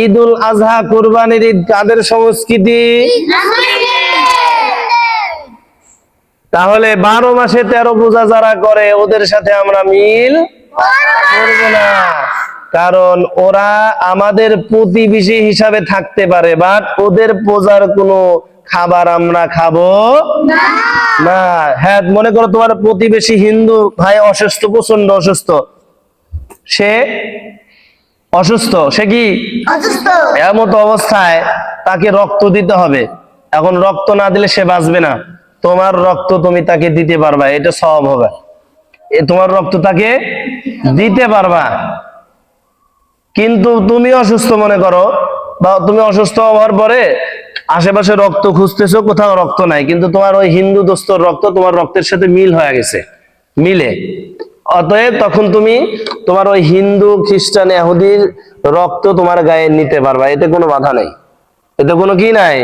ঈদুল আজহা কুরবানির ঈদ কাদের সংস্কৃতি? তাহলে 12 মাসে 13 পূজা যারা করে ওদের সাথে আমরা মিল করব না, কারণ ওরা আমাদের প্রতিবেশী হিসাবে থাকতে পারে, বাট ওদের পূজার কোনো খাবার আমরা খাবো না। হ্যাঁ, মনে করো তোমার প্রতিবেশী হিন্দু ভাই অসুস্থ, প্রচন্ড অসুস্থ, সে অসুস্থ, সে কি এমত অবস্থায় তাকে রক্ত দিতে হবে। এখন রক্ত না দিলে সে বাঁচবে না, তোমার রক্ত তুমি তাকে দিতে পারবা, এটা সওয়াব হবে। তোমার রক্ত তাকে দিতে পারবা, কিন্তু তুমি অসুস্থ মনে করো, বা তুমি অসুস্থ হওয়ার পরে আশেপাশে রক্ত খুঁজতেছো, কোথাও রক্ত নাই, কিন্তু তোমার ওই হিন্দু দোস্তর রক্ত তোমার রক্তের সাথে মিল হয়ে গেছে, মিলে, অতএব তখন তুমি তোমার ওই হিন্দু খ্রিস্টান ইহুদির রক্ত তোমার গায়ে নিতে পারবা, এতে কোনো বাধা নাই, এতে কোনো কি নাই,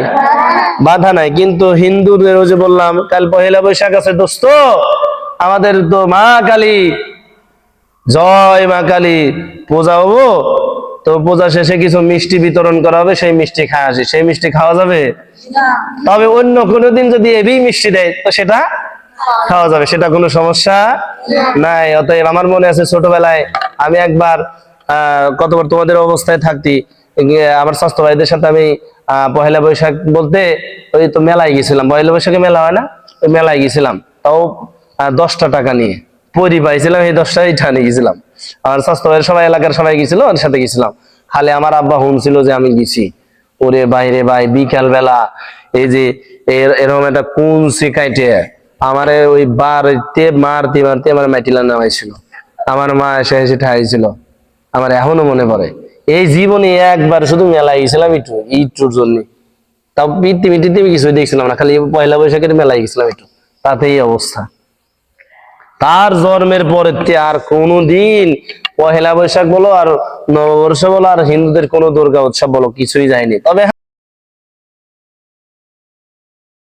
বাধা নাই। কিন্তু হিন্দুদের ওই যে বললাম কাল পহেলা বৈশাখ আছে দোস্ত, আমাদের তো মা কালী, জয় মা কালী পূজা হবো, তো পূজা শেষে কিছু মিষ্টি বিতরণ করা হবে, সেই মিষ্টি খাওয়া আসে, সেই মিষ্টি খাওয়া যাবে? তবে অন্য কোনো দিন যদি এবি মিষ্টি দেয় তো সেটা খাওয়া যাবে, সেটা কোনো সমস্যা নাই। অতএব আমার মনে আছে ছোটবেলায় আমি একবার কতবার তোমাদের অবস্থায় থাকতি, আমার স্বাস্থ্য ভাইদের সাথে আমি পহেলা বৈশাখ বলতে ওই তো মেলায় গেছিলাম, পহেলা বৈশাখে মেলা হয় না, ওই মেলায় গেছিলাম, তাও 10টা টাকা নিয়ে পরি পাইছিলাম, এই 10টাই ঠানে গেছিলাম। আমার স্বাস্থ্য ভাইয়ের সবাই, এলাকার সবাই গেছিল, ওর সাথে গেছিলাম। খালি আমার আব্বা হুমছিল যে আমি গেছি, ওরে বাইরে ভাই বিকাল বেলা এই যে এরকম একটা কোন শিকাইটে আমারে ওই বারতে মারতে মারতে আমার মাটিলা নামাইছিল, আমার মা এসে এসে ঠাইছিল, আমার এখনো মনে পড়ে। এই জীবনে একবার শুধু মেলায় গেছিলাম একটুর জন্য, তাও পৃথিবী কিছুই দেখছিলাম না, খালি পয়লা বৈশাখের মেলায় গেছিলাম একটু, তাতে এই অবস্থা। তার জন্মের পরে আর কোনদিন পহেলা বৈশাখ বলো আর নববর্ষ বলো আর হিন্দুদের কোনো দুর্গা উৎসব বলো কিছুই যায়নি। তবে